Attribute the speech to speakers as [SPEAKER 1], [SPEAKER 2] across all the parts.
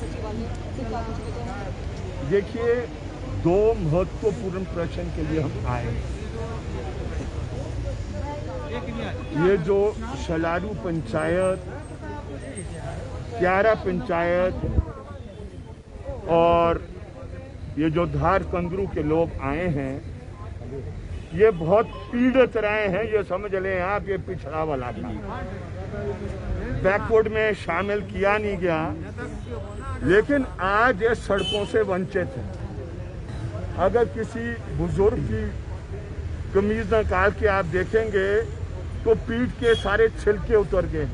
[SPEAKER 1] सचिवालय। देखिए, दो महत्वपूर्ण प्रश्न के लिए हम आए। ये जो सलारू पंचायत, क्यारा पंचायत और ये जो धार कंदरू के लोग आए हैं, ये बहुत पीड़ित रहे हैं। ये समझ लें आप, ये पिछड़ा वाला था, बैकवर्ड में शामिल किया नहीं गया, लेकिन आज ये सड़कों से वंचित है। अगर किसी बुजुर्ग की कमीज निकाल के आप देखेंगे तो पीठ के सारे छिलके उतर गए।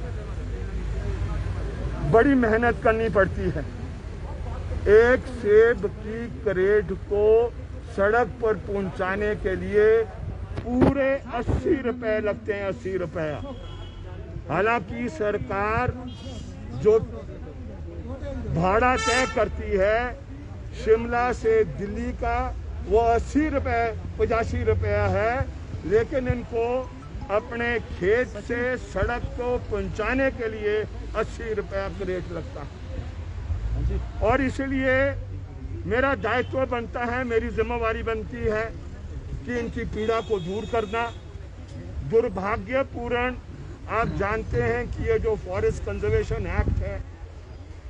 [SPEAKER 1] बड़ी मेहनत करनी पड़ती है। एक सेब की क्रेट को सड़क पर पहुंचाने के लिए पूरे 80 रुपए लगते हैं, 80 रुपया। हालांकि सरकार जो भाड़ा तय करती है शिमला से दिल्ली का, वो 80 रुपए 85 रुपया है, लेकिन इनको अपने खेत से सड़क को पहुंचाने के लिए 80 रुपया क्रेट लगता है। और इसलिए मेरा दायित्व बनता है, मेरी जिम्मेवारी बनती है कि इनकी पीड़ा को दूर करना। दुर्भाग्यपूर्ण, आप जानते हैं कि ये जो फॉरेस्ट कंजर्वेशन एक्ट है,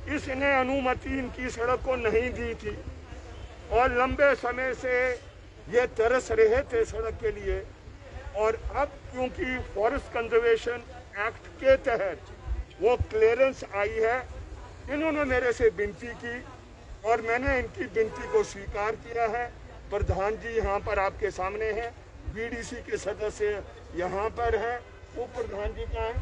[SPEAKER 1] इसने अनुमति इनकी सड़क को नहीं दी थी और लंबे समय से ये तरस रहे थे सड़क के लिए। और अब क्योंकि फॉरेस्ट कंजर्वेशन एक्ट के तहत वो क्लियरेंस आई है, इन्होंने मेरे से विनती की और मैंने इनकी विनती को स्वीकार किया है। प्रधान जी यहाँ पर आपके सामने हैं, बीडीसी के सदस्य यहाँ पर हैं, उप प्रधान जी का है,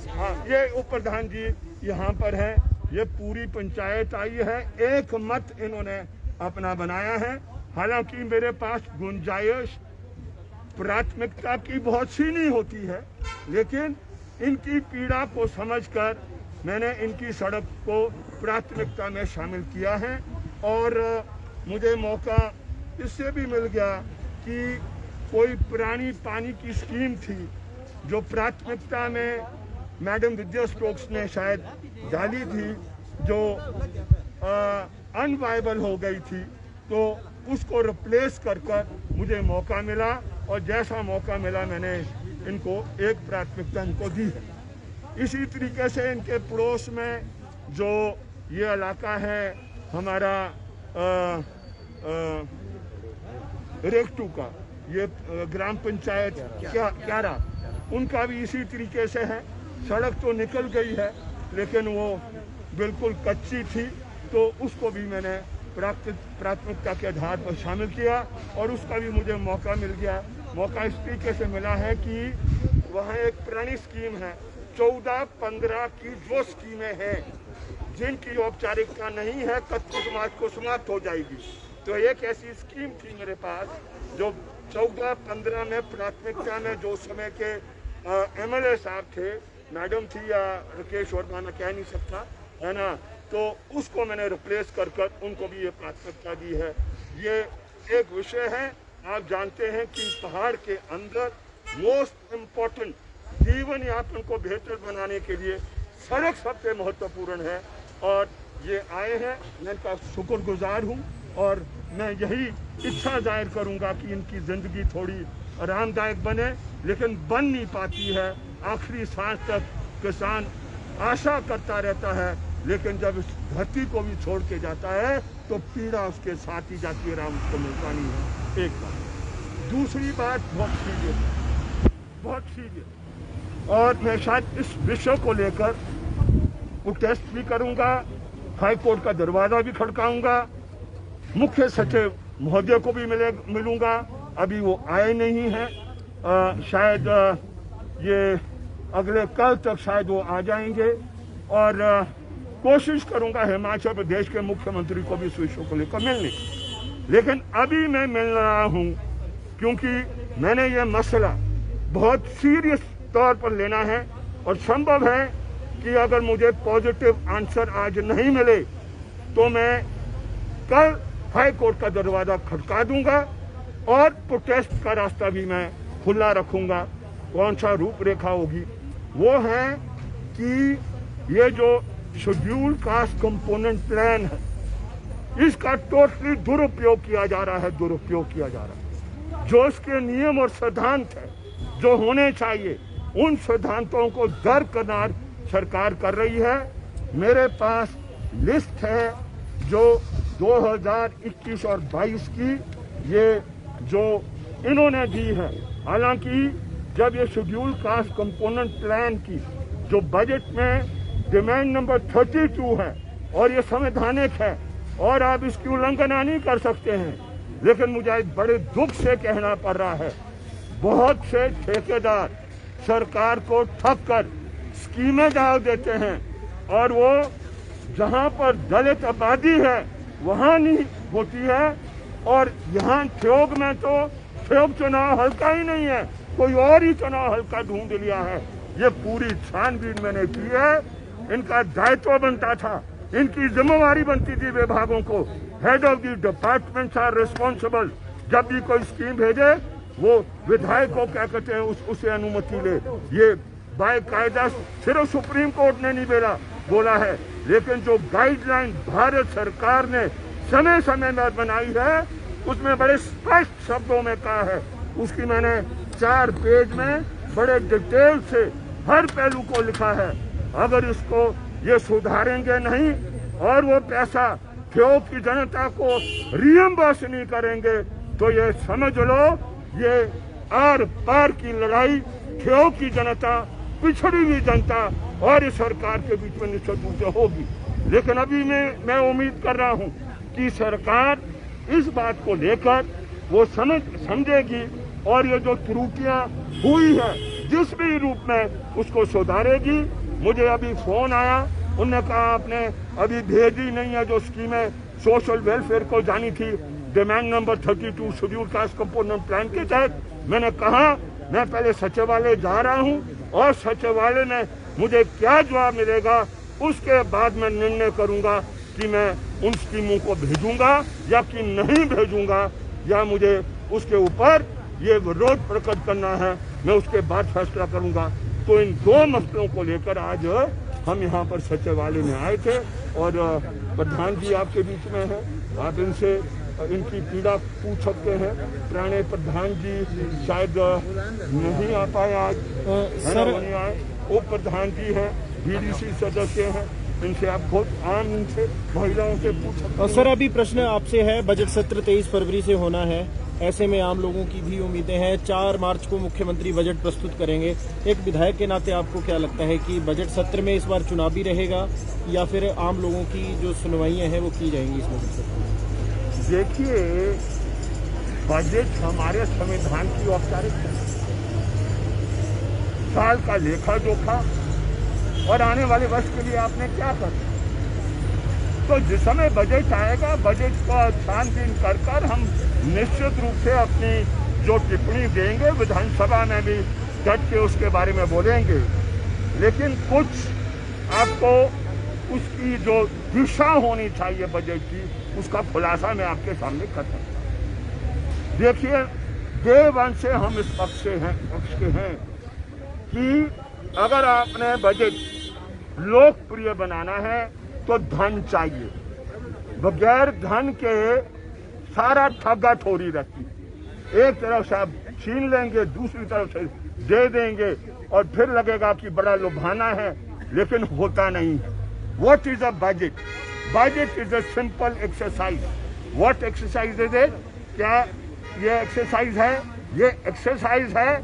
[SPEAKER 1] हाँ ये उप प्रधान जी यहाँ पर है। ये पूरी पंचायत आई है, एक मत इन्होंने अपना बनाया है। हालांकि मेरे पास गुंजाइश प्राथमिकता की बहुत सी नहीं होती है, लेकिन इनकी पीड़ा को समझकर मैंने इनकी सड़क को प्राथमिकता में शामिल किया है। और मुझे मौका इससे भी मिल गया कि कोई पुरानी पानी की स्कीम थी जो प्राथमिकता में मैडम विद्या स्टोक्स ने शायद डाली थी, जो अनवायबल हो गई थी, तो उसको रिप्लेस कर मुझे मौका मिला और जैसा मौका मिला मैंने इनको एक प्राथमिकता इनको दी है। इसी तरीके से इनके पड़ोस में जो ये इलाका है हमारा रेक्टू का, ये ग्राम पंचायत क्यारा, उनका भी इसी तरीके से है। सड़क तो निकल गई है लेकिन वो बिल्कुल कच्ची थी, तो उसको भी मैंने प्राथमिकता के आधार पर शामिल किया और उसका भी मुझे मौका मिल गया। मौका इस तरीके से मिला है कि वहाँ एक पुरानी स्कीम है, 14-15 की जो स्कीमें हैं जिनकी औपचारिकता नहीं है, 31 मार्च को समाप्त हो जाएगी। तो एक ऐसी स्कीम थी मेरे पास जो 14-15 में प्राथमिकता में जो समय के एमएलए साहब थे, मैडम थी या राकेश वर्मा, मैं कह नहीं सकता, है ना, तो उसको मैंने रिप्लेस कर उनको भी ये प्राथमिकता दी है। ये एक विषय है। आप जानते हैं कि पहाड़ के अंदर मोस्ट इम्पोर्टेंट जीवन यापन को बेहतर बनाने के लिए सड़क सबसे महत्वपूर्ण है और ये आए हैं, मैं इनका शुक्रगुजार हूँ और मैं यही इच्छा जाहिर करूँगा कि इनकी ज़िंदगी थोड़ी आरामदायक बने, लेकिन बन नहीं पाती है। आखिरी सांस तक किसान आशा करता रहता है, लेकिन जब इस धरती को भी छोड़ के जाता है तो पीड़ा उसके साथ ही जाती है, राम उसको मिलता नहीं है। एक बात। दूसरी बात बहुत सीरियस, और मैं शायद इस विषय को लेकर प्रोटेस्ट भी करूंगा, हाई कोर्ट का दरवाज़ा भी खड़काऊंगा, मुख्य सचिव महोदय को भी मिलूंगा। अभी वो आए नहीं हैं, शायद ये अगले कल तक शायद वो आ जाएंगे और कोशिश करूंगा हिमाचल प्रदेश के मुख्यमंत्री को भी इस विषय को लेकर मिलने। लेकिन अभी मैं मिल रहा हूं क्योंकि मैंने ये मसला बहुत सीरियस तौर पर लेना है और संभव है कि अगर मुझे पॉजिटिव आंसर आज नहीं मिले तो मैं कल हाई कोर्ट का दरवाज़ा खटका दूंगा और प्रोटेस्ट का रास्ता भी मैं खुला रखूंगा। कौन सा रूपरेखा होगी वो है कि ये जो शेड्यूल कास्ट कंपोनेंट प्लान है, इसका टोटली दुरुपयोग किया जा रहा है, दुरुपयोग किया जा रहा है। जो इसके नियम और सिद्धांत है जो होने चाहिए, उन सिद्धांतों को दरकिनार सरकार कर रही है। मेरे पास लिस्ट है जो 2021 और 22 की, ये जो इन्होंने दी है। हालांकि जब ये शेड्यूल कास्ट कंपोनेंट प्लान की जो बजट में डिमांड नंबर 32 है और ये संवैधानिक है और आप इसकी उल्लंघना नहीं कर सकते हैं, लेकिन मुझे बड़े दुख से कहना पड़ रहा है, बहुत से ठेकेदार सरकार को ठग कर स्कीमें डाल देते हैं और वो जहां पर दलित आबादी है वहां नहीं होती है, और यहाँ ठियोग में तो ठियोग चुनाव हल्का ही नहीं है, कोई और ही चुनाव हल्का ढूंढ लिया है। ये पूरी छानबीन मैंने की है। इनका दायित्व बनता था, इनकी जिम्मेवारी बनती थी विभागों को। Head of the departments are responsible. जब भी कोई स्कीम भेजे वो विधायक को क्या कहते हैं उसे अनुमति ले। ये बाकायदा सिर्फ सुप्रीम कोर्ट ने नहीं बोला है, लेकिन जो गाइडलाइन भारत सरकार ने समय समय में बनाई है उसमें बड़े स्पष्ट शब्दों में कहा है। उसकी मैंने 4 पेज में बड़े डिटेल से हर पहलू को लिखा है। अगर इसको ये सुधारेंगे नहीं और वो पैसा ठियोग की जनता को रियम्बर्स नहीं करेंगे तो ये समझ लो ये आर पार की लड़ाई ठियोग की जनता, पिछड़ी हुई जनता और इस सरकार के बीच में निश्चित रूप से होगी। लेकिन अभी मैं उम्मीद कर रहा हूँ कि सरकार इस बात को लेकर वो समझेगी और ये जो त्रुटियां हुई है जिस भी रूप में उसको सुधारेगी। मुझे अभी फोन आया, उन्होंने कहा आपने अभी भेजी नहीं है जो स्कीमें सोशल वेलफेयर को जानी थी demand number 32 schedule caste component plan के तहत। मैंने कहा मैं पहले सचिवालय जा रहा हूं और सचिवालय में मुझे क्या जवाब मिलेगा उसके बाद मैं निर्णय करूंगा कि मैं उन स्कीमों को भेजूंगा या कि नहीं भेजूंगा, या मुझे उसके ऊपर ये विरोध प्रकट करना है, मैं उसके बाद फैसला करूंगा। तो इन 2 मसलों को लेकर आज हम यहाँ पर सचिवालय में आए थे और प्रधान जी आपके बीच में है, आप इनसे इनकी पीड़ा पूछ सकते हैं। पुराने प्रधान जी शायद नहीं आ पाए आज, सर नहीं आए। उप प्रधान जी हैं, बीडीसी सदस्य हैं, इनसे आप बहुत आम इनसे महिलाओं से पूछ सकते हैं।
[SPEAKER 2] सर अभी प्रश्न आपसे है, बजट सत्र 23 फरवरी से होना है, ऐसे में आम लोगों की भी उम्मीदें हैं। 4 मार्च को मुख्यमंत्री बजट प्रस्तुत करेंगे। एक विधायक के नाते आपको क्या लगता है कि बजट सत्र में इस बार चुनावी रहेगा या फिर आम लोगों की जो सुनवाइयां हैं वो की जाएंगी इस बजट सत्र में?
[SPEAKER 1] देखिए, बजट हमारे संविधान की औपचारिकता, साल का लेखा जोखा और आने वाले वर्ष के लिए आपने क्या करना। तो जिस समय बजट आएगा, बजट का छानबीन कर हम निश्चित रूप से अपनी जो टिप्पणी देंगे विधानसभा में भी डट के उसके बारे में बोलेंगे। लेकिन कुछ आपको उसकी जो दिशा होनी चाहिए बजट की, उसका खुलासा मैं आपके सामने कर सकता हूं। देखिए, डे 1 से हम इस पक्ष के हैं कि अगर आपने बजट लोकप्रिय बनाना है तो धन चाहिए। बगैर धन के सारा ठगा ठोरी रहती है। एक तरफ से आप छीन लेंगे, दूसरी तरफ से दे देंगे और फिर लगेगा कि बड़ा लुभाना है, लेकिन होता नहीं है। What is a budget? Budget is a simple exercise. What exercise is it? क्या ये एक्सरसाइज है? ये एक्सरसाइज है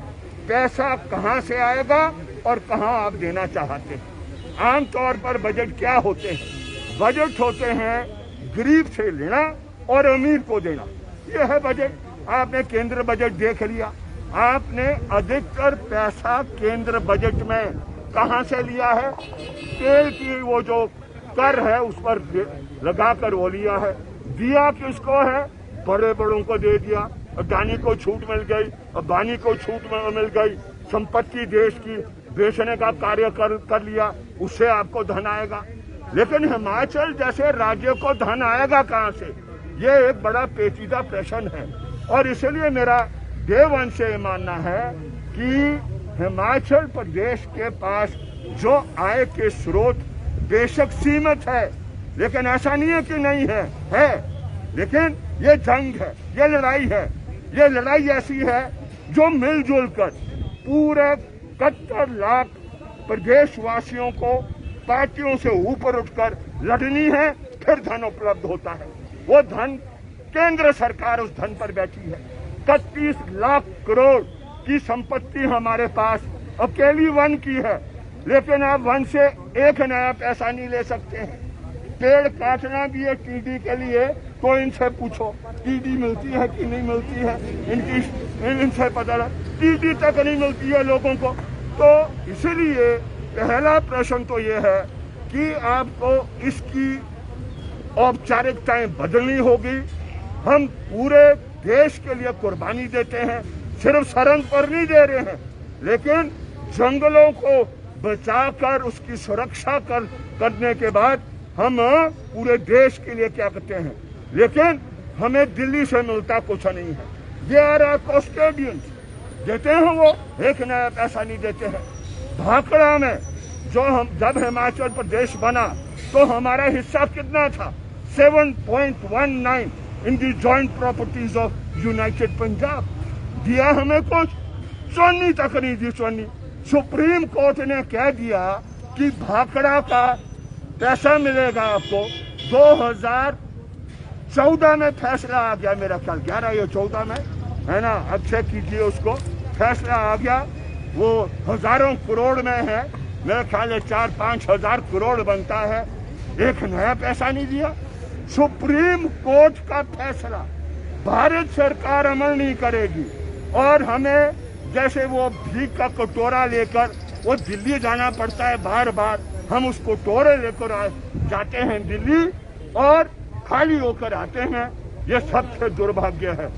[SPEAKER 1] पैसा कहाँ से आएगा और कहाँ आप देना चाहते हैं। आमतौर पर बजट क्या होते हैं? बजट होते हैं गरीब से लेना और अमीर को देना। ये है बजट। आपने केंद्र बजट देख लिया, आपने अधिकतर पैसा केंद्र बजट में कहाँ से लिया है? तेल की वो जो कर है उस पर लगाकर वो लिया है। दिया किसको है? बड़े बड़ों को दे दिया, अडानी को छूट मिल गई, अंबानी को छूट मिल गई, संपत्ति देश की बेचने का कार्य कर लिया, उससे आपको धन आएगा। लेकिन हिमाचल जैसे राज्य को धन आएगा कहाँ से? ये एक बड़ा पेचीदा प्रश्न है और इसलिए मेरा डे 1 से मानना है कि हिमाचल प्रदेश के पास जो आय के स्रोत बेशक सीमित है, लेकिन ऐसा नहीं है कि नहीं है। लेकिन ये जंग है, ये लड़ाई है। ये लड़ाई ऐसी है जो मिलजुल कर पूरे 71 लाख प्रदेशवासियों को पार्टियों से ऊपर उठकर लड़नी है। फिर धन उपलब्ध होता है। वो धन, केंद्र सरकार उस धन पर बैठी है। 31 लाख करोड़ की संपत्ति हमारे पास अकेली वन की है, लेकिन आप वन से एक नया पैसा नहीं ले सकते हैं। पेड़ काटना भी है टीडी के लिए, तो इनसे पूछो टीडी मिलती है कि नहीं मिलती है। इनसे पता लगा टीडी तक नहीं मिलती है लोगों को। तो इसलिए पहला प्रश्न तो ये है कि आपको इसकी औपचारिकताएं बदलनी होगी। हम पूरे देश के लिए कुर्बानी देते हैं, सिर्फ सरहद पर नहीं दे रहे हैं, लेकिन जंगलों को बचाकर उसकी सुरक्षा करने के बाद हम पूरे देश के लिए क्या करते हैं। लेकिन हमें दिल्ली से मिलता कुछ नहीं है। दे आर आवर कस्टोडियंस, देते हैं वो, एक नया पैसा नहीं देते हैं। भाखड़ा में जब हिमाचल प्रदेश बना तो हमारा हिस्सा कितना था? 7.19 in the joint properties of United Punjab. दिया हमें कुछ? चौनी तक नहीं दी। चौनी सुप्रीम कोर्ट ने कह दिया कि भाखड़ा का पैसा मिलेगा आपको। 2014 में फैसला आ गया, मेरा ख्याल 11 या 14 में है ना, अच्छे कीजिए उसको, फैसला आ गया। वो हजारों करोड़ में है, मेरा ख्याल है 4-5 हजार करोड़ बनता है। एक नया पैसा नहीं दिया। सुप्रीम कोर्ट का फैसला भारत सरकार अमल नहीं करेगी और हमें जैसे वो भीख का कटोरा लेकर वो दिल्ली जाना पड़ता है बार बार। हम उस कटोरे लेकर जाते हैं दिल्ली और खाली होकर आते हैं। ये सबसे दुर्भाग्य है।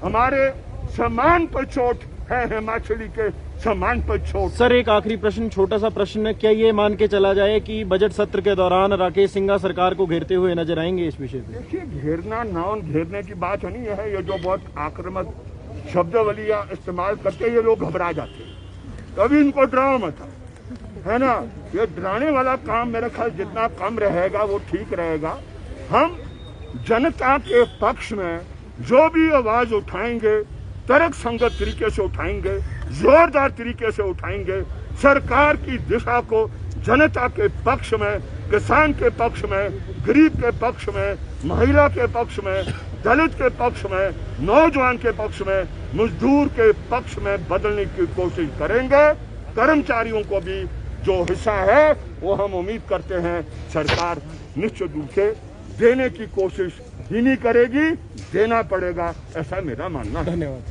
[SPEAKER 1] हमारे सम्मान पर चोट है, हिमाचली के सम्मान पर चोट।
[SPEAKER 2] सर, एक आखिरी प्रश्न, छोटा सा प्रश्न है, क्या ये मान के चला जाए कि बजट सत्र के दौरान राकेश सिंघा सरकार को घेरते हुए नजर आएंगे इस विषय पे?
[SPEAKER 1] देखिए, घेरना नाउन घेरने की बात नहीं है। ये जो बहुत आक्रामक शब्दावलियां इस्तेमाल करते ये लोग घबरा जाते हैं, तभी इनको डराओ मत, है ना। ये डराने वाला काम मेरे ख्याल जितना कम रहेगा वो ठीक रहेगा। हम जनता के पक्ष में जो भी आवाज उठाएंगे, तर्क संगत तरीके से उठाएंगे, जोरदार तरीके से उठाएंगे। सरकार की दिशा को जनता के पक्ष में, किसान के पक्ष में, गरीब के पक्ष में, महिला के पक्ष में, दलित के पक्ष में, नौजवान के पक्ष में, मजदूर के पक्ष में बदलने की कोशिश करेंगे। कर्मचारियों को भी जो हिस्सा है वो हम उम्मीद करते हैं सरकार निश्चित रूप से देने की कोशिश ही नहीं करेगी, देना पड़ेगा, ऐसा मेरा मानना है।
[SPEAKER 2] धन्यवाद।